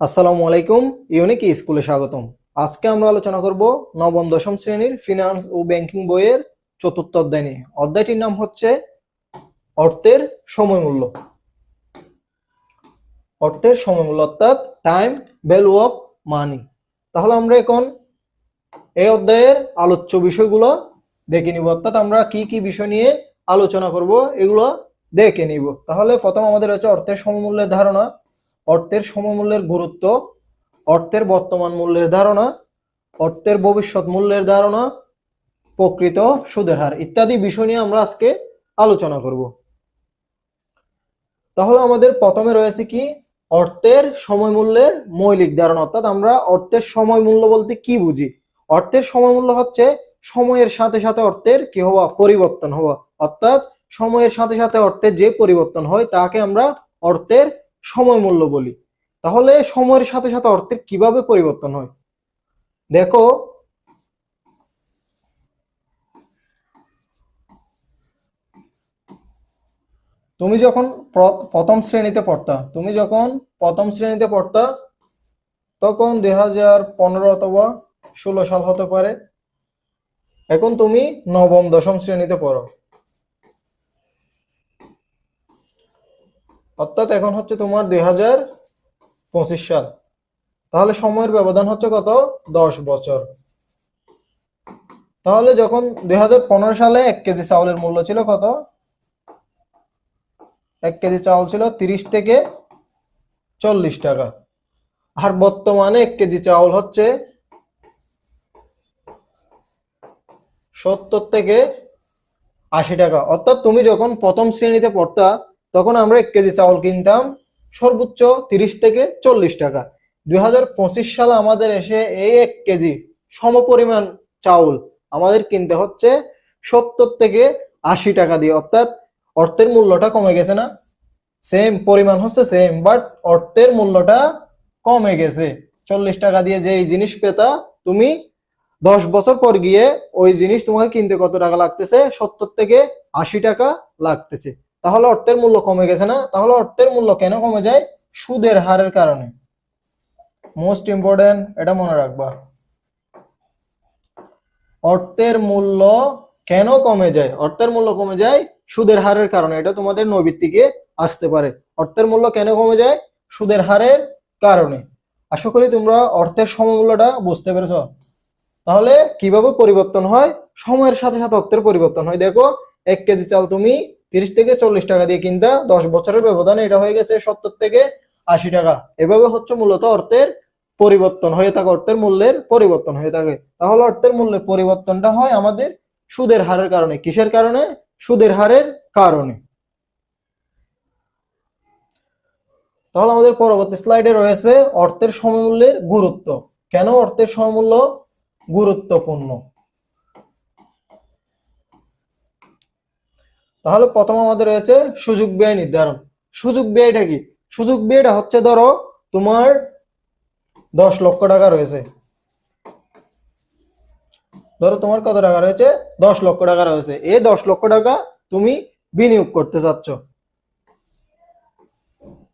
আসসালামু আলাইকুম। ইউনিক স্কুলে স্বাগতম। আজকে আমরা আলোচনা করব নবম দশম শ্রেণীর ফিনান্স ও ব্যাংকিং বইয়ের চতুর্থ অধ্যায় নিয়ে। অধ্যায়টির নাম হচ্ছে অর্থের সময় মূল্য। অর্থের সময় মূল্য অর্থাৎ টাইম ভ্যালু অফ মানি। তাহলে আমরা এখন এই অধ্যায়ের আলোচ্য বিষয়গুলো দেখে নিব, অর্থাৎ আমরা কি কি বিষয় নিয়ে আলোচনা করব এগুলো দেখে নিব। তাহলে প্রথম আমাদের হচ্ছে অর্থের সমমূল্যের ধারণা, অর্থের সমমূল্যের গুরুত্ব, অর্থের বর্তমান মূল্যের ধারণা, অর্থের ভবিষ্যৎ মূল্যের ধারণা, প্রকৃত সুদের হার ইত্যাদি বিষয় নিয়ে আমরা আজকে আলোচনা করব। তাহলে আমাদের প্রথমে রয়েছে কি অর্থের সময় মূল্যের মৌলিক ধারণা, অর্থাৎ আমরা অর্থের সময় মূল্য বলতে কি বুঝি। অর্থের সময় মূল্য হচ্ছে সময়ের সাথে সাথে অর্থের কি হওয়া, পরিবর্তন হওয়া, অর্থাৎ সময়ের সাথে সাথে অর্থের যে পরিবর্তন হয় তাকে আমরা অর্থের সময় মূল্য বলি। তাহলে সময়ের সাথে সাথে অর্থের কিভাবে পরিবর্তন হয় দেখো। তুমি যখন প্রথম শ্রেণীতে পড়তা তখন 2015 অথবা 16 সাল হতে পারে। এখন তুমি নবম দশম শ্রেণীতে পড়ো, অর্থাৎ এখন হচ্ছে তোমার 2025 সাল। তাহলে সময়ের ব্যবধান হচ্ছে কত, 10 বছর। তাহলে যখন 2015 সালে 1 কেজি চাউলের মূল্য ছিল কত, 1 কেজি চাউল ছিল 30 থেকে 40 টাকা। আর বর্তমানে 1 কেজি চাউল হচ্ছে 70 থেকে 80 টাকা। অর্থাৎ তুমি যখন প্রথম শ্রেণীতে পড়তা তখন আমরা 1 কেজি চাউল কিনতাম সর্বোচ্চ 30 থেকে 40 টাকা। 2025 সালে আমাদের এসে এই 1 কেজি সমপরিমাণ চাউল আমাদের কিনতে হচ্ছে 70 থেকে 80 টাকা দিয়ে। অর্থাৎ অর্থের মূল্যটা কমে গেছে না? সেম পরিমাণ হচ্ছে সেম, বাট অর্থের মূল্যটা কমে গেছে। 40 টাকা দিয়ে যে জিনিস পেতা, তুমি 10 বছর পর গিয়ে ওই জিনিস তোমাকে কিনতে কত টাকা লাগতেছে, 70 থেকে 80 টাকা লাগতেছে। তাহলে অর্থের মূল্য কমে গেছে না? তাহলে অর্থের মূল্য কেন কমে যায়? সুদের হারের কারণে। মোস্ট ইম্পর্টেন্ট, এটা মনে রাখবা। অর্থের মূল্য কেন কমে যায়? অর্থের মূল্য কমে যায় সুদের হারের কারণে। এটা তোমাদের নৈবিত্তিকে আসতে পারে। অর্থের মূল্য কেন কমে যায়? সুদের হারের কারণে। আশা করি তোমরা অর্থের সমমূল্যটা বুঝতে পেরেছ। তাহলে কিভাবে পরিবর্তন হয়? সময়ের সাথে সাথে অর্থের পরিবর্তন হয়। দেখো, 1 কেজি চাল তুমি 30 থেকে 40 টাকা দিয়ে কিনতা, 10 বছরের ব্যবধানে এটা হয়ে গেছে 70 থেকে 80 টাকা। এভাবে হচ্ছে মূলত অর্থের পরিবর্তন হয়ে থাকে, অর্থের মূল্যের পরিবর্তন হয়ে থাকে। তাহলে অর্থের মূল্যের পরিবর্তনটা হয় আমাদের সুদের হারের কারণে। কিসের কারণে? সুদের হারের কারণে। তাহলে আমাদের পরবর্তী স্লাইডে রয়েছে অর্থের সমমূল্যের গুরুত্ব। কেন অর্থের সমমূল্য গুরুত্বপূর্ণ? তাহলে প্রথম আমাদের রয়েছে সুযোগ ব্যয় নির্ধারণ। সুযোগ ব্যয়টা কি? সুযোগ ব্যয়টা হচ্ছে, ধরো তোমার 10 লক্ষ টাকা রয়েছে। ধরো তোমার কত টাকা রয়েছে? 10 লক্ষ টাকা রয়েছে। এই 10 লক্ষ টাকা তুমি বিনিয়োগ করতে চাচ্ছ।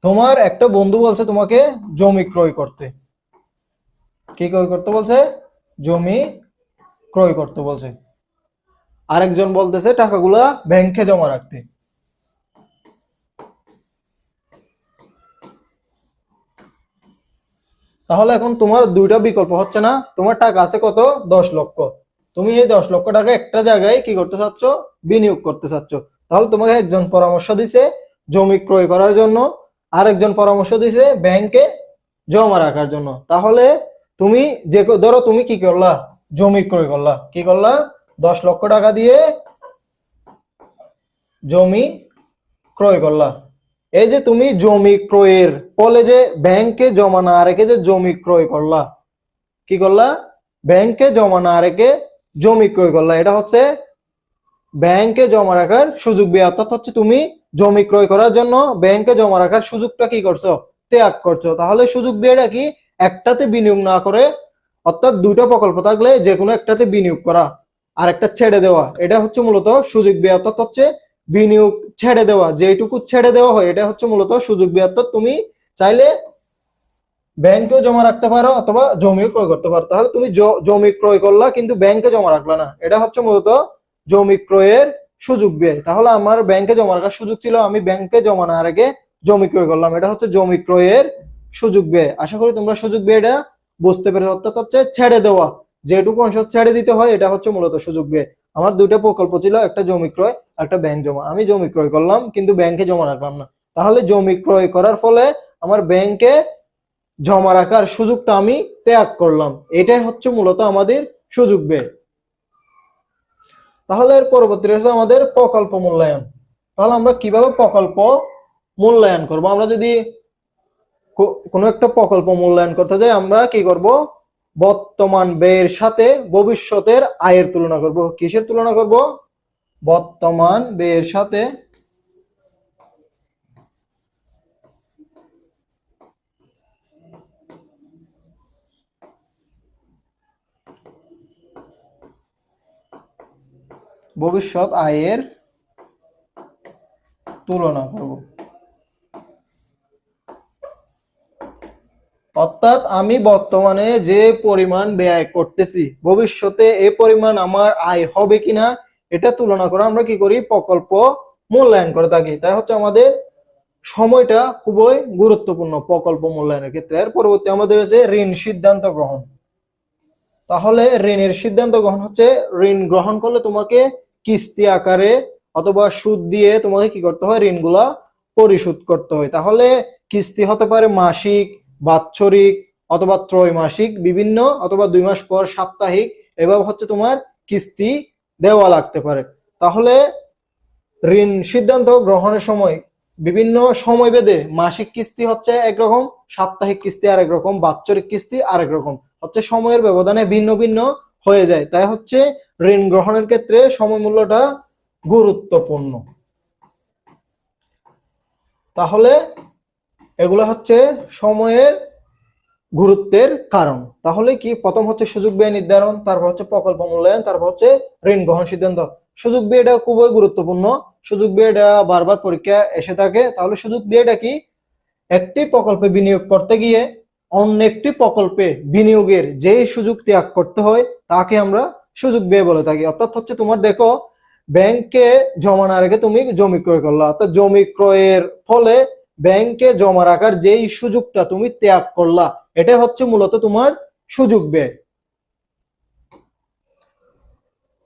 তোমার একটা বন্ধু বলছে তোমাকে জমি ক্রয় করতে। কি ক্রয় করতে বলছে? জমি ক্রয় করতে বলছে। আরেকজন বলতেছে টাকাগুলা ব্যাংকে জমা রাখতে। তাহলে এখন তোমার দুইটা বিকল্প হচ্ছে না? তোমার টাকা আছে কত? 10 লক্ষ। তুমি এই 10 লক্ষ টাকা একটা জায়গায় কি করতে চাচ্ছ? বিনিয়োগ করতে চাচ্ছ। তাহলে তোমাকে একজন পরামর্শ দিছে জমি ক্রয় করার জন্য, আরেকজন পরামর্শ দিছে ব্যাংকে জমা রাখার জন্য। তাহলে তুমি ধরো তুমি কি করলা? জমি ক্রয় করলা। কি করলা? 10 লক্ষ টাকা দিয়ে জমি ক্রয় করলা। এই যে তুমি জমি ক্রয়ের ফলে যে ব্যাংকে জমা না রেখে যে জমি ক্রয় করলা, কি করলা? ব্যাংকে জমা না রেখে জমি ক্রয় করলা। এটা হচ্ছে ব্যাংকে জমা রাখার সুযোগ ব্যয়। অর্থাৎ হচ্ছে তুমি জমি ক্রয় করার জন্য ব্যাংকে জমা রাখার সুযোগটা কি করছো? ত্যাগ করছো। তাহলে সুযোগ ব্যয়টা কি? একটাতে বিনিয়োগ না করে, অর্থাৎ দুইটা প্রকল্প থাকলে যে কোনো একটাতে বিনিয়োগ করা আর একটা ছেড়ে দেওয়া, এটা হচ্ছে মূলত সুযোগ ব্যয়। অর্থাৎ হচ্ছে বিনিয়োগ ছেড়ে দেওয়া, যেটুকু ছেড়ে দেওয়া হয় এটা হচ্ছে মূলত সুযোগ ব্যয়। অর্থাৎ তুমি চাইলে ব্যাংকেও জমা রাখতে পারো অথবা জমিও ক্রয় করতে পারো। তাহলে তুমি জমি ক্রয় করলা কিন্তু ব্যাংকে জমা রাখলা না, এটা হচ্ছে মূলত জমি ক্রয়ের সুযোগ ব্যয়। তাহলে আমার ব্যাংকে জমা রাখার সুযোগ ছিল, আমি ব্যাংকে জমা না রেখে জমি ক্রয় করলাম, এটা হচ্ছে জমি ক্রয়ের সুযোগ ব্যয়। আশা করি তোমরা সুযোগ ব্যয়টা বুঝতে পেরেছো। অর্থাৎ হচ্ছে ছেড়ে দেওয়া, যেটুকু অংশ ছেড়ে দিতে হয় এটা হচ্ছে মূলত সুযোগ ব্যয়। আমার দুইটা প্রকল্প ছিল, একটা জমি ক্রয় একটা ব্যাংক জমা। আমি জমি ক্রয় করলাম কিন্তু ব্যাংকে জমা রাখলাম না, তাহলে জমি ক্রয় করার ফলে আমার ব্যাংকে জমা রাখার সুযোগটা আমি ত্যাগ করলাম, এটাই হচ্ছে মূলত আমাদের সুযোগ ব্যয়। তাহলে এর পরবর্তী রয়েছে আমাদের প্রকল্প মূল্যায়ন। তাহলে আমরা কিভাবে প্রকল্প মূল্যায়ন করব? আমরা যদি কোনো একটা প্রকল্প মূল্যায়ন করতে যাই, আমরা কি করব? বর্তমান ব্যয়ের সাথে ভবিষ্যতের আয়ের তুলনা করব। কিসের তুলনা করব? বর্তমান ব্যয়ের সাথে ভবিষ্যৎ আয়ের তুলনা করব। অর্থাৎ আমি বর্তমানে যে পরিমাণ ব্যয় করতেছি, ভবিষ্যতে এই পরিমাণ আমার আয় হবে কিনা এটা তুলনা করে আমরা কি করি? প্রকল্প মূল্যায়ন করে থাকি। তাই হচ্ছে আমাদের সময়টা খুবই গুরুত্বপূর্ণ প্রকল্প মূল্যায়নের ক্ষেত্রে। এর পরবর্তী আমাদের হচ্ছে ঋণ সিদ্ধান্ত গ্রহণ। তাহলে ঋণের সিদ্ধান্ত গ্রহণ হচ্ছে, ঋণ গ্রহণ করলে তোমাকে কিস্তি আকারে অথবা সুদ দিয়ে তোমাকে কি করতে হয়? ঋণগুলা পরিশোধ করতে হয়। তাহলে কিস্তি হতে পারে মাসিক, বাৎসরিক অথবা ত্রৈমাসিক বিভিন্ন, অথবা 2 মাস পর সাপ্তাহিক, এভাবে হচ্ছে তোমার কিস্তি দেওয়া লাগতে পারে। তাহলে ঋণ সিদ্ধান্ত গ্রহণের সময় বিভিন্ন সময় ভেদে মাসিক কিস্তি হচ্ছে একরকম, সাপ্তাহিক কিস্তি আরেক রকম, বাৎসরিক কিস্তি আরেক রকম, হচ্ছে সময়ের ব্যবধানে ভিন্ন ভিন্ন হয়ে যায়। তাই হচ্ছে ঋণ গ্রহণের ক্ষেত্রে সময় মূল্যটা গুরুত্বপূর্ণ। তাহলে এগুলো হচ্ছে সময়ের গুরুত্বের কারণ। তাহলে কি, প্রথম হচ্ছে সুযোগ ব্যয় নির্ধারণ, তারপর হচ্ছে প্রকল্প মূল্যায়ন, তারপর হচ্ছে ঋণ গ্রহণ সিদ্ধান্ত। সুযোগ ব্যয়টা খুবই গুরুত্বপূর্ণ, সুযোগ ব্যয়টা বারবার পরীক্ষা এসে থাকে। তাহলে সুযোগ ব্যয়টা কি? একটি প্রকল্পে বিনিয়োগ করতে গিয়ে অন্য একটি প্রকল্পে বিনিয়োগের যেই সুযোগ ত্যাগ করতে হয় তাকে আমরা সুযোগ ব্যয় বলে থাকি। অর্থাৎ হচ্ছে তোমার দেখো, ব্যাংকে জমা না রেখে তুমি জমি ক্রয় করলা, অর্থাৎ জমি ক্রয়ের ফলে ব্যাংকে জমা রাখার যেই সুযোগটা তুমি ত্যাগ করলা, এটা হচ্ছে মূলত তোমার সুযোগ ব্যয়।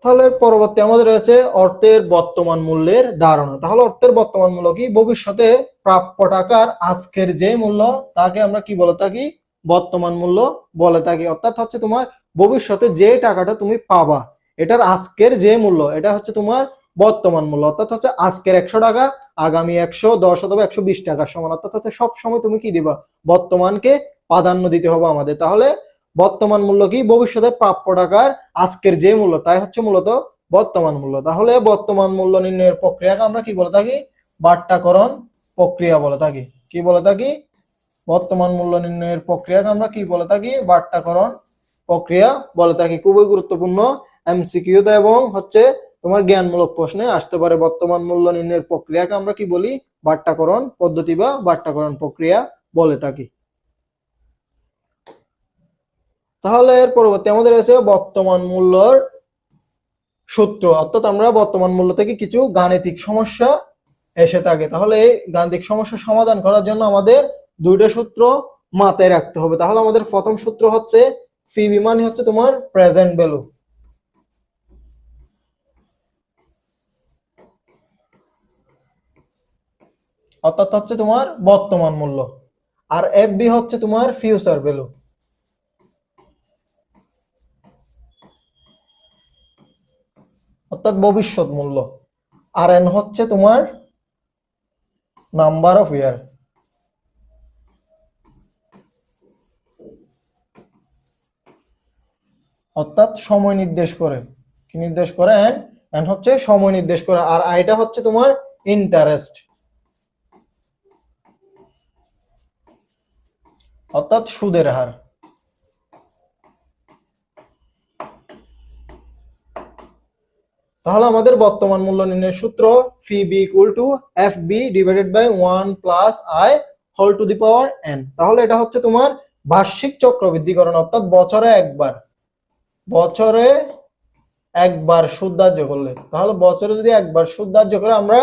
তাহলে পরবর্তী আমাদের রয়েছে অর্থের বর্তমান মূল্যের ধারণা। তাহলে অর্থের বর্তমান মূল্য কি? ভবিষ্যতে প্রাপ্য টাকার আজকের যে মূল্য তাকে আমরা কি বলে থাকি? বর্তমান মূল্য বলে থাকি। অর্থাৎ হচ্ছে তোমার ভবিষ্যতে যে টাকাটা তুমি পাবা, এটার আজকের যে মূল্য এটা হচ্ছে তোমার বর্তমান মূল্য। অর্থাৎ হচ্ছে আজকের 100 টাকা আগামী 110 অথবা 120 টাকার সমান। অর্থাৎ হচ্ছে সব সময় তুমি কি দিবা? বর্তমানকে প্রাধান্য দিতে হবে আমাদের। তাহলে বর্তমান মূল্য কি? ভবিষ্যতে প্রাপ্য টাকার আজকের যে মূল্য তাই হচ্ছে মূলত বর্তমান মূল্য। তাহলে বর্তমান মূল্য নির্ণয়ের প্রক্রিয়াকে আমরা কি বলে থাকি? বাট্টাকরণ প্রক্রিয়া বলে থাকি। কি বলে থাকি? বর্তমান মূল্য নির্ণয়ের প্রক্রিয়াকে আমরা কি বলে থাকি? বাট্টাকরণ প্রক্রিয়া বলে থাকি। খুবই গুরুত্বপূর্ণ, এমসিকিউতে এবং হচ্ছে তোমার জ্ঞানমূলক প্রশ্নে আসতে পারে। বর্তমান মূল্য নির্ণয়ের প্রক্রিয়াকে আমরা কি বলি? বাট্টাকরণ পদ্ধতি বা বাট্টাকরণ প্রক্রিয়া বলে থাকি। তাহলে এর পরবর্তী আমাদের আছে বর্তমান মূল্যর সূত্র। অর্থাৎ আমরা বর্তমান মূল্য থেকে কিছু গাণিতিক সমস্যা এসে থাকে। তাহলে এই গাণিতিক সমস্যা সমাধান করার জন্য আমাদের দুইটা সূত্র মাথায় রাখতে হবে। তাহলে আমাদের প্রথম সূত্র হচ্ছে পিবি মানে হচ্ছে তোমার প্রেজেন্ট ভ্যালু, অর্থাৎ হচ্ছে তোমার বর্তমান মূল্য। আর এফবি হচ্ছে তোমার ফিউচার ভ্যালু, অর্থাৎ ভবিষ্যৎ মূল্য। আর এন হচ্ছে তোমার নাম্বার অফ ইয়ার, অর্থাৎ সময় নির্দেশ করে। কি নির্দেশ করে? এন। এন হচ্ছে সময় নির্দেশ করে। আর আইটা হচ্ছে তোমার ইন্টারেস্ট, অর্থাৎ সুদের হার। তাহলে আমাদের বর্তমান মূল্য নির্ণয়ের সূত্র P V equal to F V divided by 1 plus I whole to the power N. তাহলে এটা হচ্ছে তোমার বার্ষিক চক্রবৃদ্ধিকরণ অর্থাৎ বছরে একবার সুদ ধার্য করলে, তাহলে বছরে যদি একবার সুদ ধার্য করে আমরা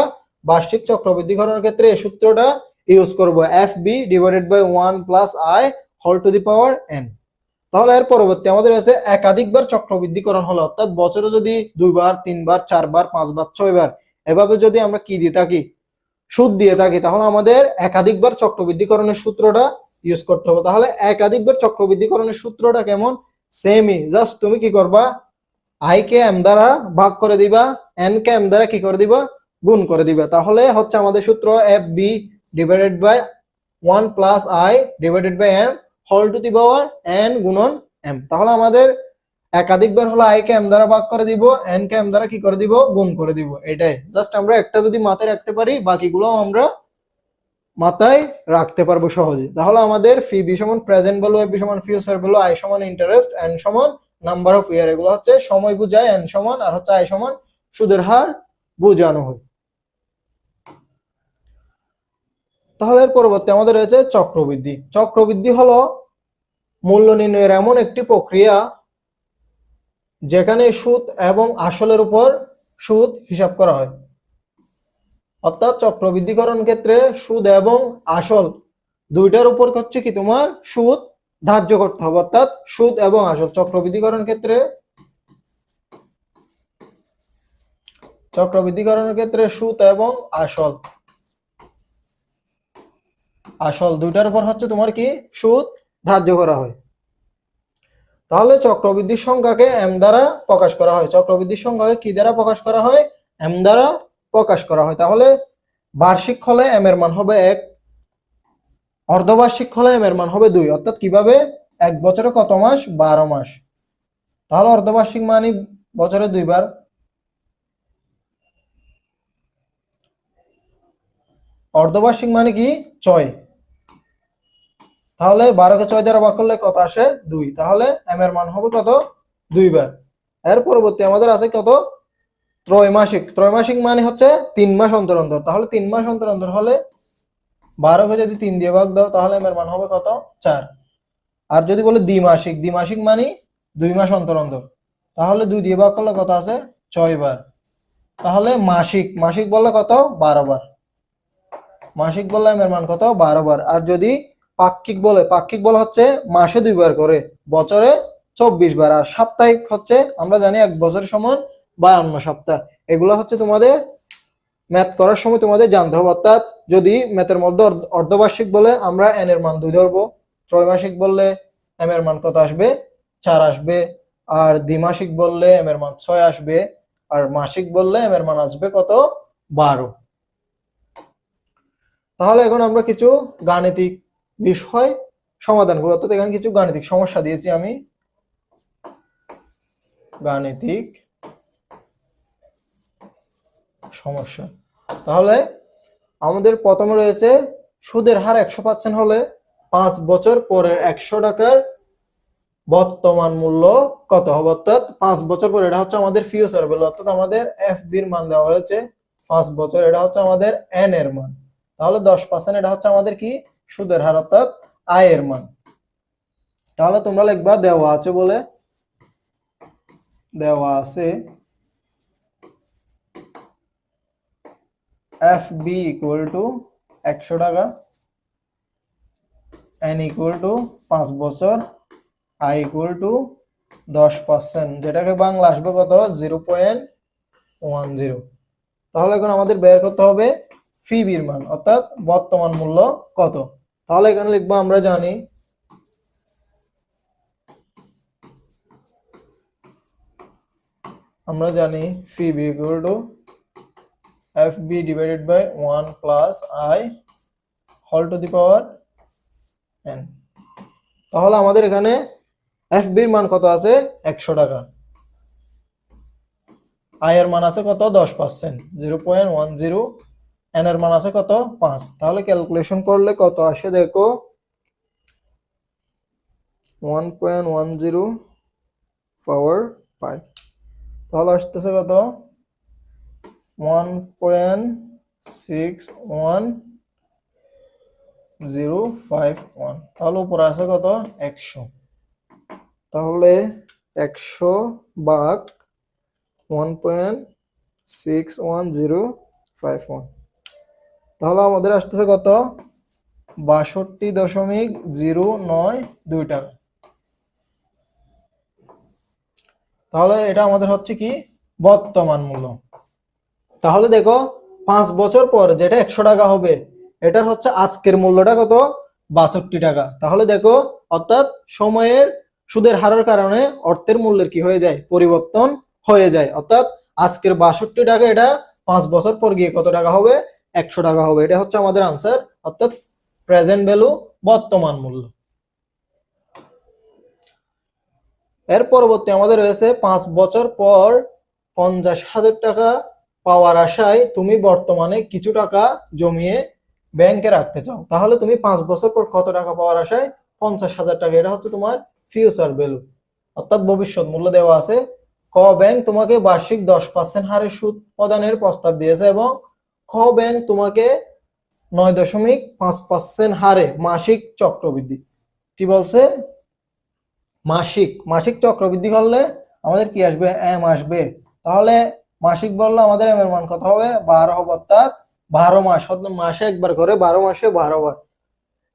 বার্ষিক চক্রবৃদ্ধিকরণের ক্ষেত্রে এই সূত্রটা ইউজ করব, F V divided by 1 plus I whole to the power N. তাহলে এর পরবর্তী আমাদের আছে একাধিকবার চক্রবৃদ্ধিকরণ হলো, অর্থাৎ বছরে যদি 2বার 3বার 4বার 5বার 6বার এভাবে যদি আমরা কি দিয়ে থাকি, সুদ দিয়ে থাকি, তাহলে আমাদের একাধিকবার চক্রবৃদ্ধিকরণের সূত্রটা ইউজ করতে হবে। তাহলে একাধিকবার চক্রবৃদ্ধিকরণের সূত্রটা কেমন, সেমই, জাস্ট তুমি কি করবা, আই কে এম দ্বারা ভাগ করে দিবা, এন কে এম দ্বারা কি করে দিবা, গুণ করে দিবা। তাহলে হচ্ছে আমাদের সূত্র F V divided by 1 plus I divided by M whole to the power N গুণন এম। তাহলে আমাদের একাধিকবার হলো আই কে এম দ্বারা ভাগ করে দিব, এন কে এম দ্বারা কি করে দিব, গুণ করে দিব। এটাই জাস্ট আমরা একটা যদি মাথায় রাখতে পারি, বাকিগুলো আমরা মাথায় রাখতে পারবো সহজে। তাহলে আমাদের ফি বি সমান প্রেজেন্ট ভ্যালু, এফ বি সমান ফিউচার ভ্যালু, আই সমান ইন্টারেস্ট, এন সমান নাম্বার অফ ইয়ার, এগুলো হচ্ছে সময় বোঝায়, এন সমান আর হচ্ছে আই সমান সুদের হার বোঝানো হয়। তাহলে এর পরবর্তী আমাদের রয়েছে চক্রবৃদ্ধি। চক্রবৃদ্ধি হলো মূল্য নির্ণয়ের এমন একটি প্রক্রিয়া যেখানে সুদ এবং আসলের উপর সুদ হিসাব করা হয়। অর্থাৎ চক্রবৃদ্ধিকরণ ক্ষেত্রে সুদ এবং আসল দুইটার উপর হচ্ছে কি তোমার সুদ ধার্য করতে হবে, অর্থাৎ সুদ এবং আসল। চক্রবৃদ্ধিকরণের ক্ষেত্রে সুদ এবং আসল দুইটার উপর হচ্ছে তোমার কি সুদ ধার্য করা হয়। তাহলে চক্রবৃদ্ধির সংখ্যাকে এম দ্বারা প্রকাশ করা হয়। চক্রবৃদ্ধির সংখ্যাকে কি দ্বারা প্রকাশ করা হয়, এম দ্বারা প্রকাশ করা হয়। তাহলে বার্ষিক হলে এম এর মান হবে 1, অর্ধবার্ষিক হলে এম এর মান হবে 2। অর্থাৎ কিভাবে, এক বছরে কত মাস, 12 মাস। তাহলে অর্ধবার্ষিক মানে বছরে 2বার, অর্ধবার্ষিক মানে কি 6। তাহলে 12 কে 6 দ্বারা ভাগ করলে কত আসে, 2। তাহলে এম এর মান হবে কত, 2বার। এর পরবর্তী আমাদের আছে কত, ত্রৈমাসিক। ত্রৈমাসিক মানে হচ্ছে 3 মাস অন্তর অন্তর। তাহলে 3 মাস অন্তর অন্তর হলে 12 কে যদি 3 দিয়ে ভাগ দাও তাহলে এম এর মান হবে কত, 4। আর যদি বলে দ্বিমাসিক, দ্বিমাসিক মানে 2 মাস অন্তর অন্তর, তাহলে 2 দিয়ে ভাগ করলে কত আছে, 6 বার। তাহলে মাসিক, মাসিক বললে কত, 12 বার। মাসিক বললে এম এর মান কত, 12 বার। আর যদি পাক্ষিক বলে হচ্ছে মাসে 2বার করে, বছরে 24 বার। আর সাপ্তাহিক হচ্ছে আমরা জানি এক বছর সমান 52 সপ্তাহ। এগুলো হচ্ছে তোমাদের ম্যাথ করার সময় তোমাদের জানতে হবে। অর্থাৎ যদি ম্যাথের মধ্যে অর্ধবার্ষিক বলে আমরা এন এর মান 2 ধরবো, ত্রৈমাসিক বললে এম এর মান কত আসবে, 4 আসবে। আর দ্বিমাসিক বললে এম এর মান 6 আসবে। আর মাসিক বললে এম এর মান আসবে কত, 12। তাহলে এখন আমরা কিছু গাণিতিক বিষয় সমাধান করব। অর্থাৎ এখানে কিছু গাণিতিক সমস্যা দিয়েছি আমি, গাণিতিক সমস্যা। তাহলে আমাদের প্রথমে রয়েছে সুদের হার 100% হলে 5 বছর পরের 100 টাকার বর্তমান মূল্য কত হবে। অর্থাৎ 5 বছর পরে, এটা হচ্ছে আমাদের ফিউচার ভ্যালু। অর্থাৎ আমাদের এফ বির মান দেওয়া হয়েছে 5 বছর, এটা হচ্ছে আমাদের এন এর মান। তাহলে 10%, এটা হচ্ছে আমাদের কি সুদের হার অর্থাৎ আই এর মান। তাহলে তোমরা লিখবা দেওয়া আছে বলে, দেওয়া আছে এফ বি ইকুয়াল টু 100 টাকা, এন ইকুয়াল টু 5 বছর, আই ইকুয়াল টু 10%, যেটাকে বাংলা আসবে কত, 0.10। তাহলে এখন আমাদের বের করতে হবে ফি বির মান, অর্থাৎ বর্তমান মূল্য কত। তাহলে এখানে লিখবো, আমরা জানি P V equal to F V divided by 1 plus I whole to the power N. তাহলে আমাদের এখানে এফ বির মান কত আছে, 100 টাকা। আই এর মান আছে কত, 10%, 0.10। এন এর মান আছে কত, 5। তাহলে ক্যালকুলেশন করলে কত আসে দেখো, 1.10 পাওয়ার 5। তাহলে আসতেছে কত, 1.61 051, তাহলে উপরে আছে কত 100, তাহলে 100 ভাগ 1.61051, তাহলে আমাদের আসতেছে কত 62.092 টাকা। তাহলে এটা আমাদের হচ্ছে কি বর্তমান মূল্য। তাহলে দেখো 5 বছর পর যেটা 100 টাকা হবে, এটার হচ্ছে আজকের মূল্যটা কত 62 টাকা। তাহলে দেখো অর্থাৎ সময়ের সুদের হারের কারণে অর্থের মূল্যের কি হয়ে যায় পরিবর্তন হয়ে যায়, অর্থাৎ আজকের 62 টাকা এটা 5 বছর পর গিয়ে কত টাকা হবে 100 টাকা হবে। এটা হচ্ছে আমাদের আনসার, অর্থাৎ প্রেজেন্ট ভ্যালু বর্তমান মূল্য। এর পরবর্তী আমাদের রয়েছে 5 বছর পর 50,000 টাকা পাওয়ার আশায় তুমি বর্তমানে কিছু টাকা জমিয়ে ব্যাংকে রাখতে চাও। তাহলে তুমি 5 বছর পর কত টাকা পাওয়ার আশায় 50,000 টাকা, এটা হচ্ছে তোমার ফিউচার ভ্যালু, অর্থাৎ ভবিষ্যৎ মূল্য দেওয়া আছে। ক ব্যাংক তোমাকে বার্ষিক 10% হারে সুদ প্রদানের প্রস্তাব দিয়েছে এবং খ ব্যাংক তোমাকে 9.5% হারে মাসিক চক্রবৃদ্ধি, কি বলছে মাসিক মাসিক চক্রবৃদ্ধি করলে আমাদের কি আসবে এম আসবে। তাহলে মাসিক বললে আমাদের এম এর মান কত হবে 12 হবে, অর্থাৎ 12 মাস, অর্থাৎ মাসে একবার করে 12 মাসে 12 বার।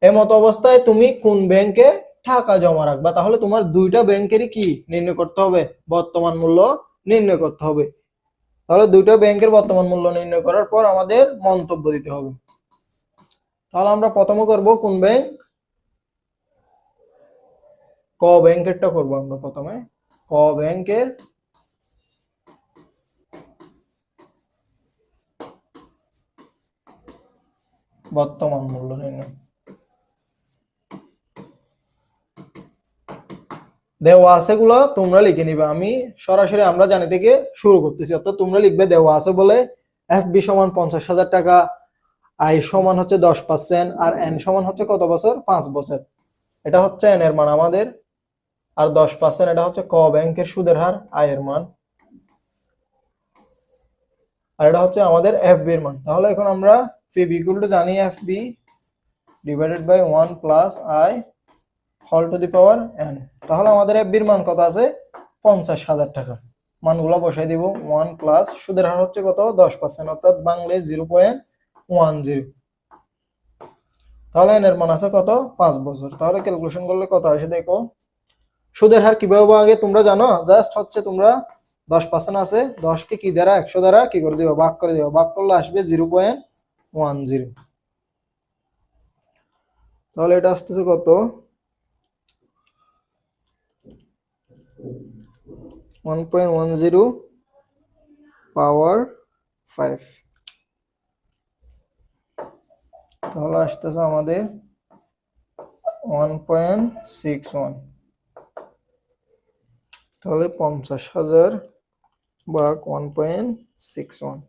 এমত অবস্থায় তুমি কোন ব্যাংকে টাকা জমা রাখবা, তাহলে তোমার দুইটা ব্যাংকেরই কি নির্ণয় করতে হবে বর্তমান মূল্য নির্ণয় করতে হবে। তাহলে দুইটা ব্যাংকের বর্তমান মূল্য নির্ণয় করার পর আমাদের মন্তব্য দিতে হবে। তাহলে আমরা প্রথমে করব কোন ব্যাংক, ক ব্যাংকেরটা করবো আমরা প্রথমে। ক ব্যাংকের বর্তমান মূল্য নির্ণয় দেওয়া আছে গুলো তোমরা লিখে নিবে, আমি সরাসরি আমরা জানি থেকে শুরু করতেছি, অর্থাৎ তোমরা লিখবে দেওয়া আছে বলে এফবি সমান 50,000 টাকা, আই সমান হচ্ছে 10%, আর এন সমান হচ্ছে কত বছর 5 বছর, এটা হচ্ছে এন এর মান আমাদের, আর 10% এটা হচ্ছে ক ব্যাংকের সুদের হার আই এর মান, আর এটা হচ্ছে আমাদের এফবি এর মান। তাহলে এখন আমরা পি বি ইকুয়াল টু জানি F V divided by 1 plus I whole to the power N. তাহলে আমাদের এফবির মান কত আছে 50,000 টাকা, মানগুলো বসাই দিব 1 প্লাস সুদের হার হচ্ছে কত 10%, অর্থাৎ বাংলায় 0.10। তাহলে এন এর মান আছে কত 5 বছর। তাহলে ক্যালকুলেশন করলে কত আসে দেখো, সুদের হার কিভাবে আগে তোমরা জানো, জাস্ট হচ্ছে তোমরা 10% আছে, 10কে কি দ্বারা 100 দ্বারা কি করে দিবা ভাগ করে দিবা, ভাগ করলে আসবে 0.10। তাহলে এটা আসতেছে কত 1.10 পাওয়ার 5, তাহলে আসতেছে আমাদের 1.61। তাহলে 50,000 ভাগ 1.61,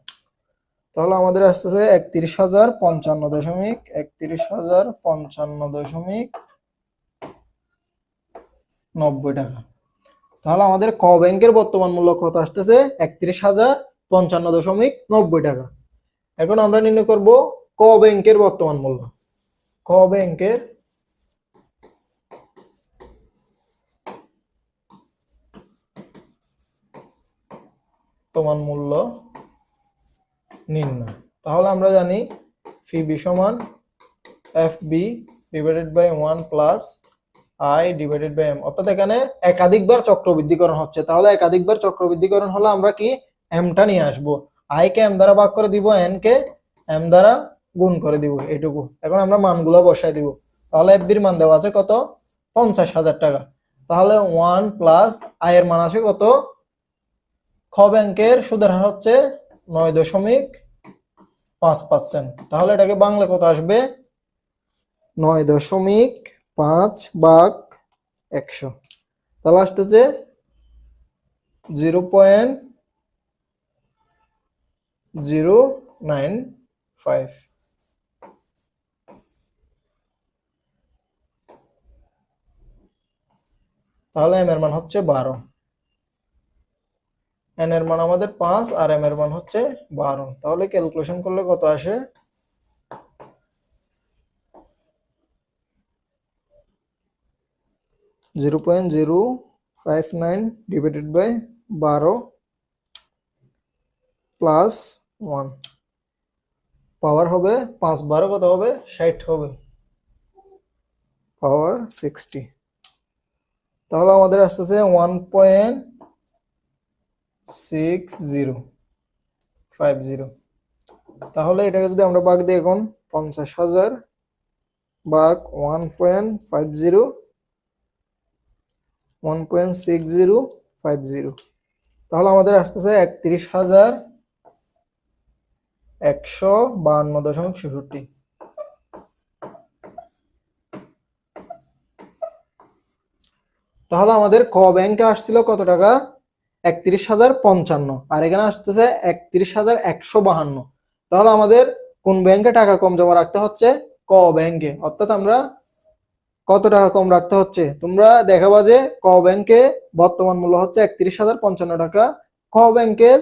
তাহলে আমাদের আসতেছে 31,055.90 টাকা। তাহলে আমাদের ক ব্যাংকের বর্তমান মূল্য কত আসতেছে 31,055.90 টাকা। এখন আমরা নির্ণয় করব ক ব্যাংকের বর্তমান মূল্য। ক ব্যাংকের বর্তমান মূল্য নির্ণয়। তাহলে আমরা জানি ফিবি সমান F V divided by 1 plus I divided by M, অর্থাৎ এখানে একাধিকবার চক্রবৃদ্ধিকরণ হচ্ছে, তাহলে একাধিকবার চক্রবৃদ্ধিকরণ হলে আমরা কি এমটা নিয়ে আসবো, আই কে এম দ্বারা ভাগ করে দিব, এন কে এম দ্বারা গুণ করে দিব, এটুকু। এখন আমরা মানগুলো বসাই দিব। তাহলে এফ বির মান দেওয়া আছে কত 50,000 টাকা, তাহলে 1 প্লাস আই এর মান আছে কত, খ ব্যাংকের সুদের হার হচ্ছে 9.5%, তাহলে এটাকে বাংলা কত আসবে 9.5 ভাগ 100, তাহলে আসতেছে 0.095। তাহলে এম এর মান হচ্ছে 12, এন এর মান আমাদের 5 আর এম এর মান হচ্ছে 12। তাহলে ক্যালকুলেশন করলে কত আসে 0.059 ডিভাইডেড বাই 12 প্লাস 1, পাওয়ার হবে 5 12 কত হবে 60 হবে, পাওয়ার 60। তাহলে আমাদের আসতেছে 1.6050। তাহলে এটাকে যদি আমরা ভাগ দিই এখন 50,000 ভাগ 1.6050, তাহলে আমাদের আসতেছে 31,152.66। তাহলে আমাদের ক ব্যাংকে আসছিল কত টাকা 31,055, আর এখানে আসতেছে 31,152। তাহলে আমাদের কোন ব্যাংকে টাকা কম জমা রাখতে হচ্ছে, ক ব্যাংকে। অর্থাৎ আমরা কত টাকা কম রাখতে হচ্ছে, তোমরা দেখাবা যে ক ব্যাংকে বর্তমান মূল্য হচ্ছে 31,055 টাকা, খ ব্যাংকের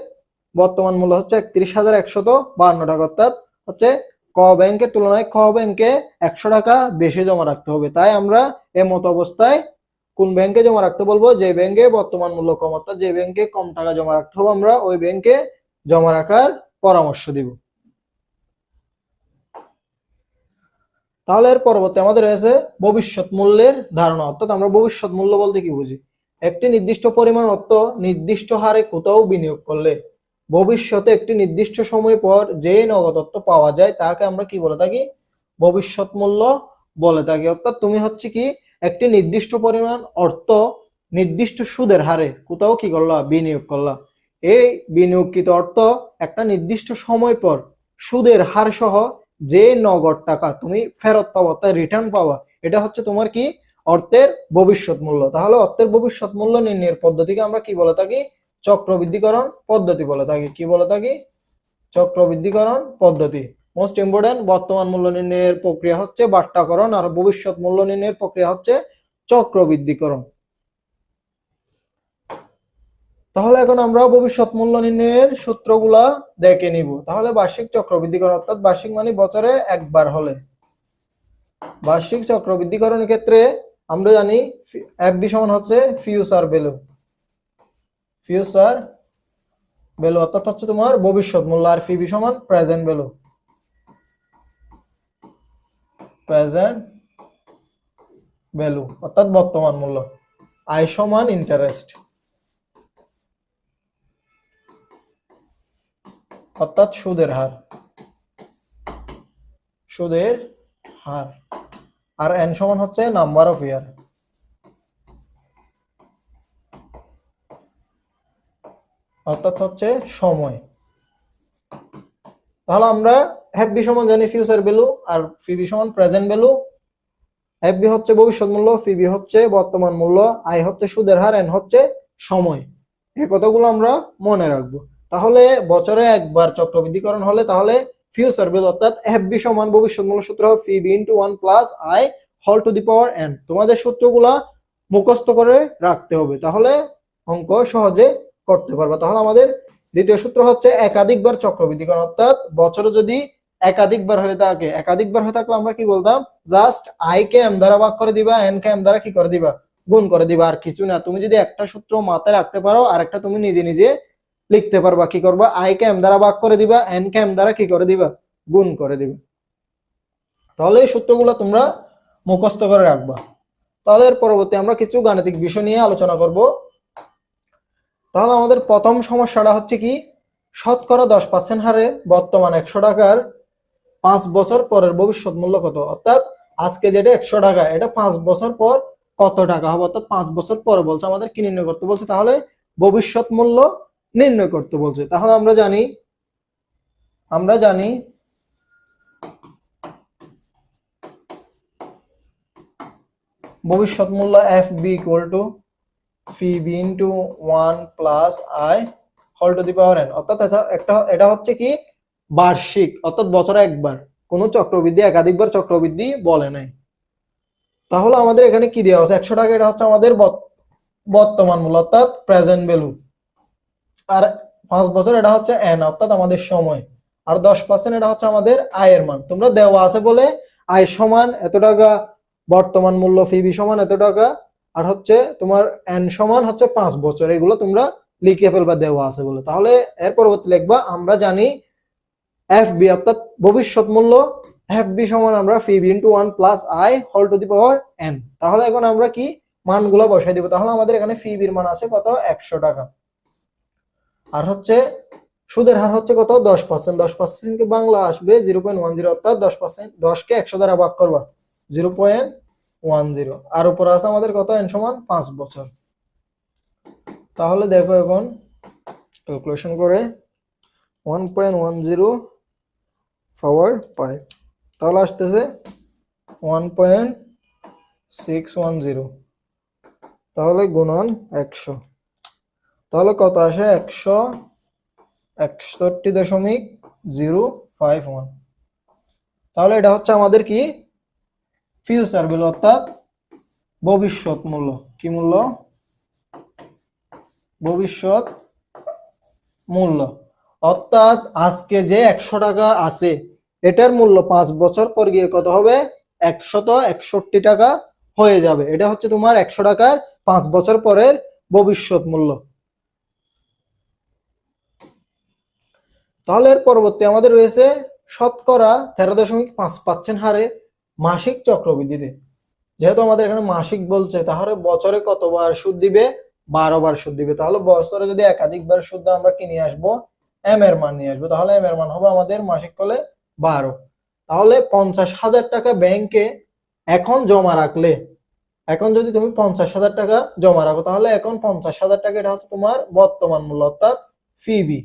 বর্তমান মূল্য হচ্ছে 31,152 টাকা। অর্থাৎ হচ্ছে ক ব্যাংকের তুলনায় খ ব্যাংকে 100 টাকা বেশি জমা রাখতে হবে। তাই আমরা এই মত অবস্থায় কোন ব্যাংকে জমা রাখতে বলবো, যে ব্যাংকে বর্তমান মূল্য কম, অর্থাৎ যে ব্যাংকে কম টাকা জমা রাখতে হবে আমরা ওই ব্যাংকে জমা রাখার পরামর্শ দিব। তাহলে এর পরবর্তী আমাদের রয়েছে ভবিষ্যৎ মূল্যের ধারণা। অর্থাৎ আমরা ভবিষ্যৎ মূল্য বলতে কি বুঝি, একটি নির্দিষ্ট পরিমাণ অর্থ নির্দিষ্ট হারে কোথাও বিনিয়োগ করলে ভবিষ্যতে একটি নির্দিষ্ট সময় পর যে নগদ অর্থ পাওয়া যায় তাকে আমরা কি বলে থাকি, ভবিষ্যৎ মূল্য বলে থাকি। অর্থাৎ তুমি হচ্ছে কি একটি নির্দিষ্ট পরিমাণ অর্থ নির্দিষ্ট সুদের হারে কোথাও কি করলা, বিনিয়োগ করলা। এই বিনিয়োগকৃত অর্থ একটা নির্দিষ্ট সময় পর সুদের হার সহ যে নগদ টাকা তুমি ফেরত পাওয়া, তাই রিটার্ন পাওয়া, এটা হচ্ছে তোমার কি অর্থের ভবিষ্যৎ মূল্য। তাহলে অর্থের ভবিষ্যৎ মূল্য নির্ণয়ের পদ্ধতিকে আমরা কি বলে থাকি, চক্রবৃদ্ধিকরণ পদ্ধতি বলে থাকি। কি বলে থাকি, চক্রবৃদ্ধিকরণ পদ্ধতি। মোস্ট ইম্পর্টেন্ট, বর্তমান মূল্য নির্ণয়ের প্রক্রিয়া হচ্ছে বাট্টাকরণ, আর ভবিষ্যৎ মূল্য নির্ণয়ের প্রক্রিয়া হচ্ছে চক্রবৃদ্ধিকরণ। তাহলে এখন আমরা ভবিষ্যৎ মূল্য নির্ণয়ের সূত্রগুলা দেখে নিব। তাহলে বার্ষিক চক্রবৃদ্ধিকরণ, অর্থাৎ বার্ষিক মানে বছরে একবার হলে, বার্ষিক চক্রবৃদ্ধিকরণের ক্ষেত্রে আমরা জানি এফবি সমান হচ্ছে ফিউচার ভ্যালু, ফিউচার ভ্যালু অর্থাৎ হচ্ছে তোমার ভবিষ্যৎ মূল্য, আর ফিবি সমান প্রেজেন্ট ভ্যালু, প্রেজেন্ট ভ্যালু অর্থাৎ বর্তমান মূল্য। আই সমান ইন্টারেস্ট অর্থাৎ সুদের হার, সুদের হার। আর এন সমান হচ্ছে নাম্বার অফ ইয়ার, অর্থাৎ হচ্ছে সময়। তাহলে আমরা এফবি সমান জানি ফিউচার ভ্যালু, আর ফিবি সমান প্রেজেন্ট ভ্যালু। এফবি হচ্ছে ভবিষ্যৎ মূল্য, ফিবি হচ্ছে বর্তমান মূল্য, আই হচ্ছে সুদের হার, এন হচ্ছে সময়। এই কথাগুলো আমরা মনে রাখবো। তাহলে বছরে একবার চক্রবৃদ্ধিকরণ হলে তাহলে ফিউচার ভ্যালু অর্থাৎ এফবি সমান ভবিষ্যৎ মূল্য সূত্র হবে P V into 1 plus I whole to the power N. তোমাদের সূত্রগুলা মুখস্থ করে রাখতে হবে, তাহলে অঙ্ক সহজে করতে পারবে। তাহলে আমাদের দ্বিতীয় সূত্র হচ্ছে একাধিকবার চক্রবৃদ্ধিকরণ, অর্থাৎ বছরে যদি একাধিকবার হয়ে থাকে, একাধিকবার হয়ে থাকলে আমরা কি বলতাম, জাস্ট আই কে এম দ্বারা ভাগ করে দিবা, এন কে এম দ্বারা কি করে দিবা, গুণ করে দিবা, আর কিছু না। তুমি যদি একটা সূত্র মাথায় রাখতে পারো আর একটা তুমি নিজে নিজে লিখতে পারবা। কি করবা, আই কে এম দ্বারা ভাগ করে দিবা, এন কে এম দ্বারা কি করে দিবা, গুণ করে দিবা। তাহলে এই সূত্রগুলো তোমরা মুখস্থ করে রাখবা। তাহলে এর পরবর্তী আমরা কিছু গাণিতিক বিষয় নিয়ে আলোচনা করব। তাহলে আমাদের প্রথম সমস্যাটা হচ্ছে কি, শতকরা 10% হারে বর্তমান 100 টাকার 5 বছর পরের ভবিষ্যৎ মূল্য কত। অর্থাৎ আজকে যেটা 100 টাকা, এটা 5 বছর পর কত টাকা হবে, অর্থাৎ 5 বছর পরে বলছে আমাদের কি নির্ণয় করতে বলছে, তাহলে ভবিষ্যৎ মূল্য নির্ণয় করতে বলছে। তাহলে আমরা জানি ভবিষ্যৎ মূল্য F V equal to P V into 1 plus I whole to the power N. অর্থাৎ এটা হচ্ছে কি বার্ষিক, অর্থাৎ বছরে একবার, কোনো চক্রবৃদ্ধি একাধিকবার চক্রবৃদ্ধি বলে নাই। তাহলে আমাদের এখানে কি দেওয়া আছে, 100 টাকা, এটা হচ্ছে আমাদের বর্তমান মূল্য অর্থাৎ প্রেজেন্ট ভ্যালু, আর 5 বছর এটা হচ্ছে এন অর্থাৎ আমাদের সময়, আর 10% এটা হচ্ছে আমাদের আয়ের মান। তোমরা দেওয়া আছে বলে আয় সমান এত টাকা, বর্তমান মূল্য ফিবি সমান এত টাকা, আর হচ্ছে তোমার এন সমান হচ্ছে 5 বছর, এগুলো তোমরা লিখে ফেলবা দেওয়া আছে বলে। তাহলে এর পরবর্তী লিখবা আমরা জানি এফবি অর্থাৎ ভবিষ্যৎ মূল্য, এফবি সমান আমরা P V into 1 plus I whole to the power N. তাহলে এখন আমরা কি মানগুলো বসাই দিব। তাহলে আমাদের এখানে ফিবির মান আছে কত 100 টাকা, আর হচ্ছে সুদের হার হচ্ছে কত 10%। 10% কে বাংলা আসবে 0.10, অর্থাৎ 10%, 10 কে 100 দ্বারা ভাগ করবা 0.10, আর উপরে আছে আমাদের কত এন সমান 5 বছর। তাহলে দেখো এখন ক্যালকুলেশন করে 1.10 পাওয়ার 5, তাহলে আসতেছে 1.610, তাহলে গুণন 100, তাহলে কত আসে 161.051। তাহলে এটা হচ্ছে আমাদের কি ফিউচার ভ্যালু অর্থাৎ ভবিষ্যৎ মূল্য। কি মূল্য? ভবিষ্যৎ মূল্য। অর্থাৎ আজকে যে 100 টাকা আছে এটার মূল্য 5 বছর পর গিয়ে কত হবে 161 টাকা হয়ে যাবে। এটা হচ্ছে তোমার 100 টাকার 5 বছর পরের ভবিষ্যৎ মূল্য। তাহলে এর পরবর্তী আমাদের রয়েছে শতকরা 13.5% হারে মাসিক চক্রবৃদ্ধিতে। যেহেতু আমাদের এখানে মাসিক বলছে তাহলে বছরে কতবার সুদ দিবে 12 বার সুদ দিবে। তাহলে বছরে যদি একাধিকবার সুদ আমরা কি নিয়ে আসবো এম এর মান নিয়ে আসবো। তাহলে এম এর মান হবে আমাদের মাসিক করলে 12। তাহলে 50,000 টাকা ব্যাংকে এখন জমা রাখলে, এখন যদি তুমি 50,000 টাকা জমা রাখো তাহলে এখন 50,000 টাকা এটা হচ্ছে তোমার বর্তমান মূল্য অর্থাৎ ফিবি।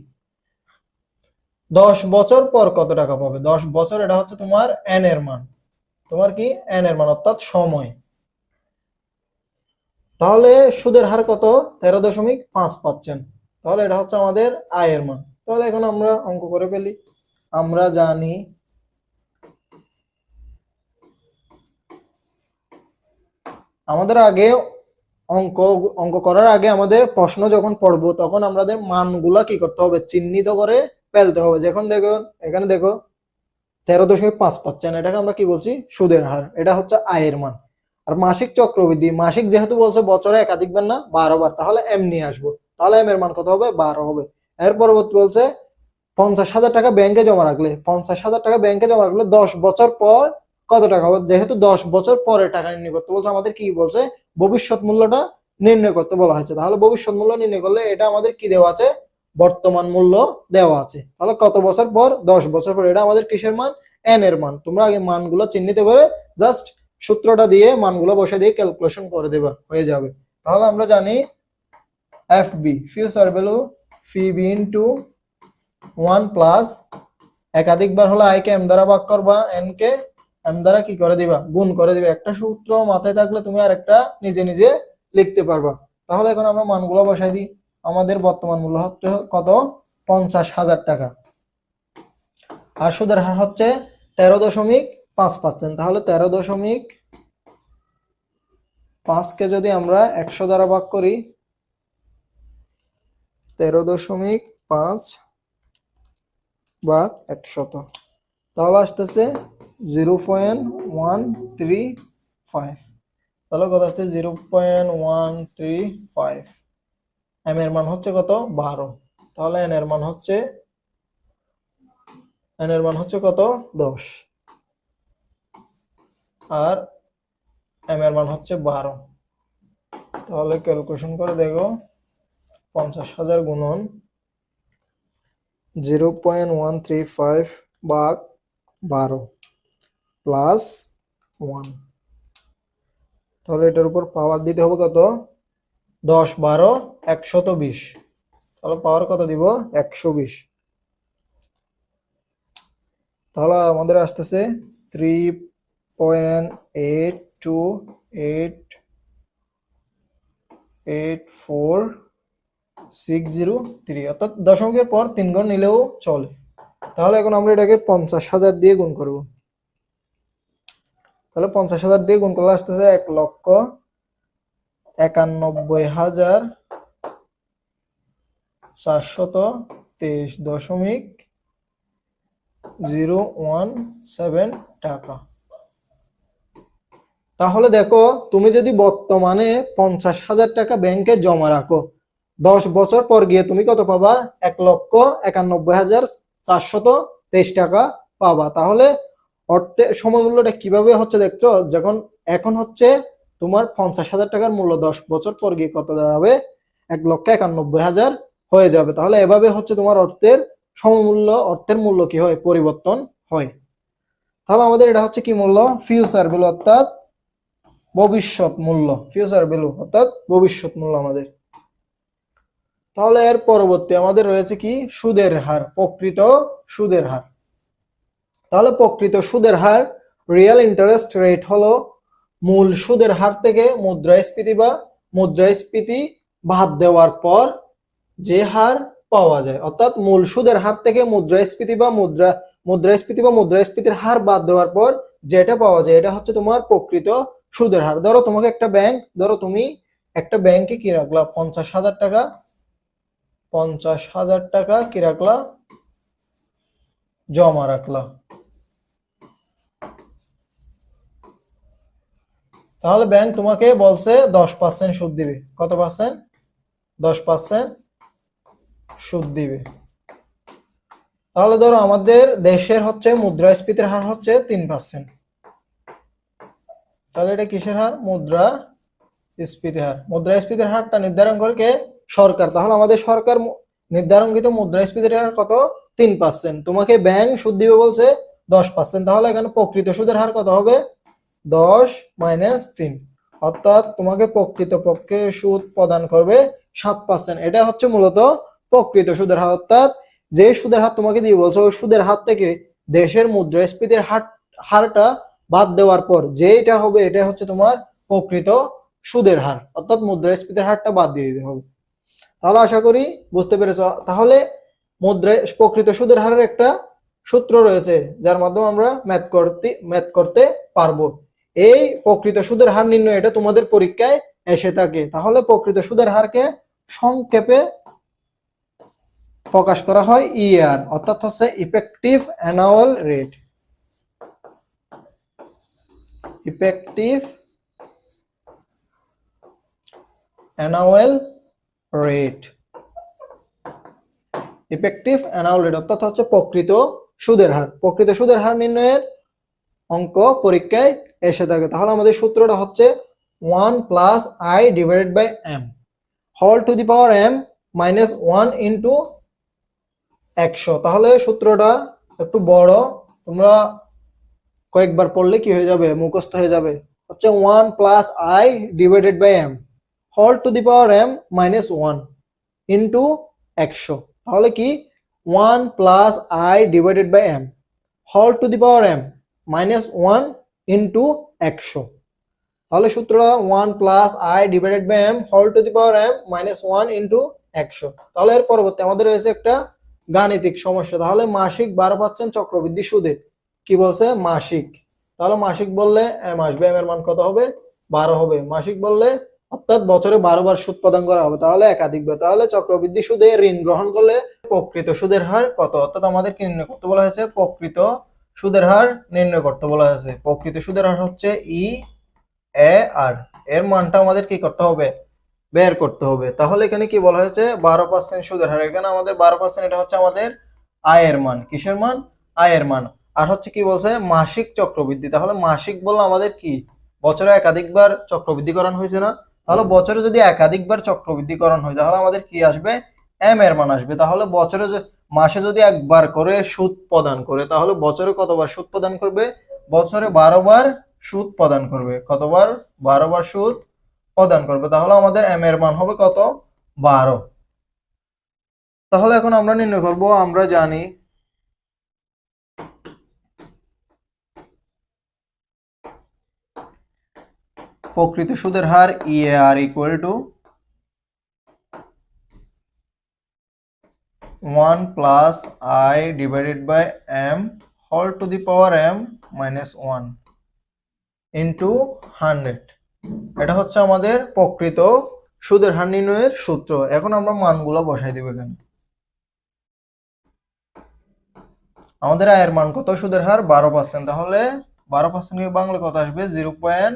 10 বছর পর কত টাকা পাবে 10 বছর, এটা হচ্ছে তোমার এন এর মান, তোমার কি এন এর মান অর্থাৎ সময়। তাহলে সুদের হার কত 13.5%, তাহলে এটা হচ্ছে আমাদের আয়ের মান। তাহলে এখন আমরা অঙ্ক করে ফেলি। আমরা জানি আমাদের আগে অঙ্ক অঙ্ক করার আগে আমাদের প্রশ্ন যখন পড়বো তখন আমাদের মানগুলা কি করতে হবে চিহ্নিত করে ফেলতে হবে। যখন দেখো এখানে দেখো 13.5%, এটাকে আমরা কি বলছি সুদের হার, এটা হচ্ছে আয়ের মান। আর মাসিক চক্রবৃদ্ধি, মাসিক যেহেতু বলছে বছরে একাধিকবার না 12 বার, তাহলে এম নিয়ে আসবো, তাহলে এম এর মান কত হবে 12 হবে। এর পরবর্তী বলছে 50,000 টাকা ব্যাংকে জমা রাখলে, 50,000 টাকা ব্যাংকে জমা রাখলে 10 বছর পর কত টাকা হবে। যেহেতু 10 বছর পরে টাকা নির্ণয় করতে বলছে, আমাদের কি বলছে ভবিষ্যৎ মূল্যটা নির্ণয় করতে বলা হয়েছে। তাহলে ভবিষ্যৎ মূল্য নির্ণয় করলে এটা আমাদের কি দেওয়া আছে বর্তমান মূল্য দেওয়া আছে। তাহলে কত বছর পর 10 বছর পর, এটা আমাদের কিসের মান এন এর মান। তোমরা আগে মানগুলো চিহ্নিত করে জাস্ট সূত্রটা দিয়ে মানগুলো বসে দিয়ে ক্যালকুলেশন করে দেবা, হয়ে যাবে। তাহলে আমরা জানি F V future value P V into 1 plus একাধিকবার হলে আই কে এম দ্বারা ভাগ করবা, এন কে এম দ্বারা কি করে দিবা গুণ করে দিবা। একটা সূত্র মাথায় থাকলে তুমি আর একটা নিজে নিজে লিখতে পারবা। তাহলে এখন আমরা মানগুলো বসাই দিই। আমাদের বর্তমান মূল্য হচ্ছে কত 50,000 টাকা, আর সুদের হার হচ্ছে 13.5%। তাহলে 13.5 কে যদি আমরা 100 দ্বারা ভাগ করি, 13.5 ভাগ 100, তাহলে আসতেছে 0.135। তাহলে কত আসছে 0.135। এম এর মান হচ্ছে কত 12, তাহলে এন এর মান হচ্ছে কত 10, আর এম এর মান হচ্ছে 12। তাহলে ক্যালকুলেশন করে দেখো 50,000 গুণন 0.135 ভাগ 12 প্লাস 1, তাহলে এটার উপর পাওয়ার দিতে হবে কত 10 12 120, তাহলে পাওয়ার কত দিব 120। তাহলে আমাদের আসতেছে 3.8284603, অর্থাৎ দশমিকের পর 3 গুণ নিলেও চলে। তাহলে এখন আমরা এটাকে 50,000 দিয়ে গুণ করব। তাহলে 50,000 দিয়ে গুণ করলে আসতেছে 1,91,423.017 টাকা। তাহলে দেখো, তুমি যদি বর্তমানে 50,000 টাকা ব্যাংকে জমা রাখো, 10 বছর পর গিয়ে তুমি কত পাবা? 1,91,423 টাকা পাবা। তাহলে অর্থের সমমূল্যটা কিভাবে হচ্ছে দেখছো? যখন এখন হচ্ছে তোমার 50,000 টাকার মূল্য 10 বছর পর গিয়ে কত দাঁড়াবে? 1,91,000 হয়ে যাবে। তাহলে এভাবে হচ্ছে তোমার অর্থের সমমূল্য, অর্থের মূল্য কি হয়? পরিবর্তন হয়। তাহলে আমাদের এটা হচ্ছে কি মূল্য? ফিউচার ভ্যালু, অর্থাৎ ভবিষ্যৎ মূল্য। ফিউচার ভ্যালু অর্থাৎ ভবিষ্যৎ মূল্য আমাদের। তাহলে এর পরবর্তী আমাদের রয়েছে কি? সুদের হার, প্রকৃত সুদের হার। তাহলে প্রকৃত সুদের হার, রিয়েল ইন্টারেস্ট রেট হলো মূল সুদের হার থেকে মুদ্রাস্ফীতি বা মুদ্রাস্ফীতি বাদ দেওয়ার পর যে হার পাওয়া যায়। অর্থাৎ মূল সুদের হার থেকে মুদ্রাস্ফীতি বা মুদ্রাস্ফীতির হার বাদ দেওয়ার পর যেটা পাওয়া যায়, এটা হচ্ছে তোমার প্রকৃত সুদের হার। ধরো তোমাকে একটা ব্যাংক, ধরো তুমি একটা ব্যাংকে কি রাখলা? 50,000 টাকা, 50,000 টাকা কি রাখলা? জমা রাখলা। তাহলে ব্যাংক তোমাকে বলছে 10% সুদ দিবে। কত পার্সেন্ট? 10% সুদ দিবে। তাহলে ধরো আমাদের দেশের হচ্ছে মুদ্রাস্ফীতির হার হচ্ছে 3%। তাহলে এটা কিসের হার? মুদ্রাস্ফীতির হার। মুদ্রাস্ফীতির হারটা নির্ধারণ করে কে? সরকার। তাহলে আমাদের সরকার নির্ধারণকৃত মুদ্রাস্ফীতির হার কত? 3%। তোমাকে ব্যাংক সুদ দিবে বলছে 10%। তাহলে এখানে প্রকৃত সুদের হার কত হবে? 10 মাইনাস 3, অর্থাৎ তোমাকে প্রকৃত পক্ষে সুদ প্রদান করবে 7%। এটা হচ্ছে মূলত প্রকৃত সুদের হার। অর্থাৎ যে সুদের হার তোমাকে দিয়ে বলছো, ওই সুদের হার থেকে দেশের মুদ্রাস্ফীতির হারটা বাদ দেওয়ার পর যেটা হবে, এটা হচ্ছে তোমার প্রকৃত সুদের হার। অর্থাৎ মুদ্রাস্ফীতির হারটা বাদ দিয়ে দিতে হবে। তাহলে আশা করি বুঝতে পেরেছ। তাহলে প্রকৃত সুদের হারের একটা সূত্র রয়েছে, যার মাধ্যমে আমরা ম্যাথ করতে পারবো। এই প্রকৃত সুদের হার নির্ণয়, এটা তোমাদের পরীক্ষায় এসে থাকে। তাহলে প্রকৃত সুদের হারকে সংক্ষেপে প্রকাশ করা হয় ইআর, অর্থাৎ হচ্ছে effective annual rate. Effective annual rate, effective annual rate অর্থাৎ হচ্ছে প্রকৃত সুদের হার। প্রকৃত সুদের হার নির্ণয়ের অঙ্ক পরীক্ষায় এসে থাকে। তাহলে আমাদের সূত্রটা হচ্ছে 1 plus I divided by M whole to the power M minus 1 into 100। তাহলে সূত্রটা একটু বড়, তোমরা কয়েকবার পড়লে কি হয়ে যাবে? মুখস্থ হয়ে যাবে। হচ্ছে 1 plus I divided by M whole to the power M minus 1 into 100। তাহলে কি? 1 plus I divided by M whole to the power M minus 1 into 100। তাহলে সূত্রটা 1 plus I divided by M whole to the power M minus 1 into 100। তাহলে এর পরবর্তী আমাদের রয়েছে একটা গাণিতিক সমস্যা। তাহলে মাসিক 12% চক্রবৃদ্ধি সুদে কি বলছে? মাসিক। তাহলে মাসিক বললে এম আসবে, এম এর মান কত হবে? 12 হবে। মাসিক বললে অর্থাৎ বছরে 12 বার সুদ প্রদান করা হবে, তাহলে একাধিকবার। তাহলে চক্রবৃদ্ধি সুদে ঋণ গ্রহণ করলে প্রকৃত সুদের হার কত? অর্থাৎ আমাদের কি নির্ণয় করতে বলা হয়েছে? প্রকৃত সুদের হার নির্ণয় করতে বলা হয়েছে। প্রকৃত সুদের হার হচ্ছে ই এ আর, এর মানটা আমাদের কি করতে হবে? বের করতে হবে। তাহলে এখানে কি বলা হয়েছে? 12% সুদের হার। এখানে আমাদের 12%, এটা হচ্ছে আমাদের আয়ের মান। কিসের মান? আয়ের মান। আর হচ্ছে কি বলছে? মাসিক চক্রবৃদ্ধি। তাহলে মাসিক বললে আমাদের কি? বছরে একাধিকবার চক্রবৃদ্ধিকরণ হয়েছে না? তাহলে বছরে যদি একাধিকবার চক্রবৃদ্ধিকরণ হয়, তাহলে আমাদের কি আসবে? এম এর মান আসবে। তাহলে বছরে মাসে যদি একবার করে সুদ প্রদান করে, তাহলে বছরে কতবার সুদ প্রদান করবে? বছরে 12 বার সুদ প্রদান করবে। কতবার? 12 বার সুদ প্রদান করবে। তাহলে আমাদের এম এর মান হবে কত? 12। তাহলে এখন আমরা নির্ণয় করব, আমরা জানি প্রকৃত সুদের হার EAR equal to 1 plus I divided by M whole to the power M minus 1 into 100। এটা হচ্ছে আমাদের প্রকৃত সুদের হার নির্ণয়ের সূত্র। এখন আমরা মানগুলো বসাই দেব এখানে। আমাদের আয়ের মান কত? সুদের হার 12%। তাহলে 12% বাংলা কত আসবে? 0.12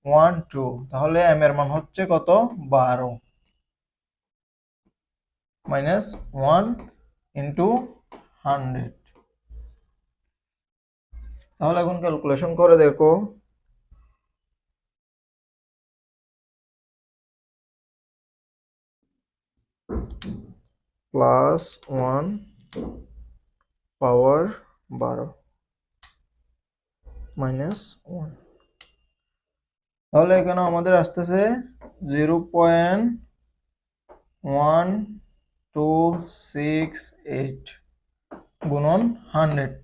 12, তাহলে m এর মান হচ্ছে কত 12 মাইনাস 1 ইন্টু 100। তাহলে এখন ক্যালকুলেশন করে দেখো, প্লাস 1 পাওয়ার 12 মাইনাস 1, তাহলে এখানে আমাদের আসতেছে 0.1268 গুণন 100।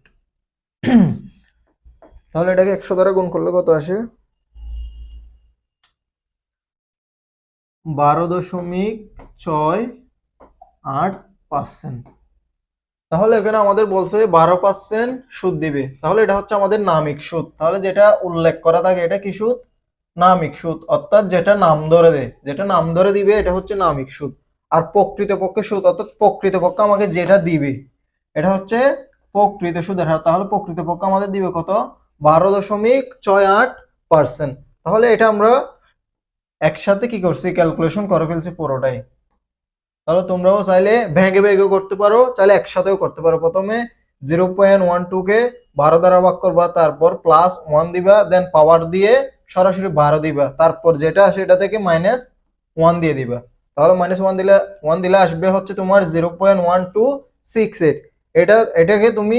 তাহলে এটাকে 100 দ্বারা গুণ করলে কত আসে? 12.68%। তাহলে এখানে আমাদের বলছে 12% সুদ দিবে, তাহলে এটা হচ্ছে আমাদের নামিক সুদ। তাহলে যেটা উল্লেখ করা থাকে এটা কি সুদ? নামিক সুদ, অর্থাৎ যেটা নাম ধরে দেয়, যেটা নাম ধরে দিবে এটা হচ্ছে নামিক সুদ। আর প্রকৃতপক্ষে সুদ অর্থাৎ প্রকৃতপক্ষে আমাকে যেটা দিবে এটা হচ্ছে প্রকৃত সুদের হার। তাহলে প্রকৃতপক্ষে আমাদের দিবে কত? 12.68%। তাহলে এটা আমরা একসাথে কি করছি, ক্যালকুলেশন করে ফেলছি পুরোটাই। তাহলে তোমরাও চাইলে ভেঙে ভেঙে করতে পারো, চাইলে একসাথেও করতে পারো। প্রথমে 0.12 কে 12 দ্বারা ভাগ করবা, তারপর প্লাস 1 দিবা, দেন পাওয়ার দিয়ে সরাসরি 12 দিবা, তারপর যেটা আসে এটা থেকে মাইনাস 1 দিয়ে দিবা। তাহলে মাইনাস 1 দিলে আসবে হচ্ছে তোমার 0.1268। এটাকে তুমি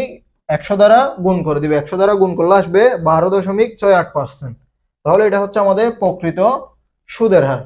100 দ্বারা গুণ করে দিবে, 100 দ্বারা গুণ করলে আসবে 12.68%। তাহলে এটা হচ্ছে আমাদের প্রকৃত সুদের হার।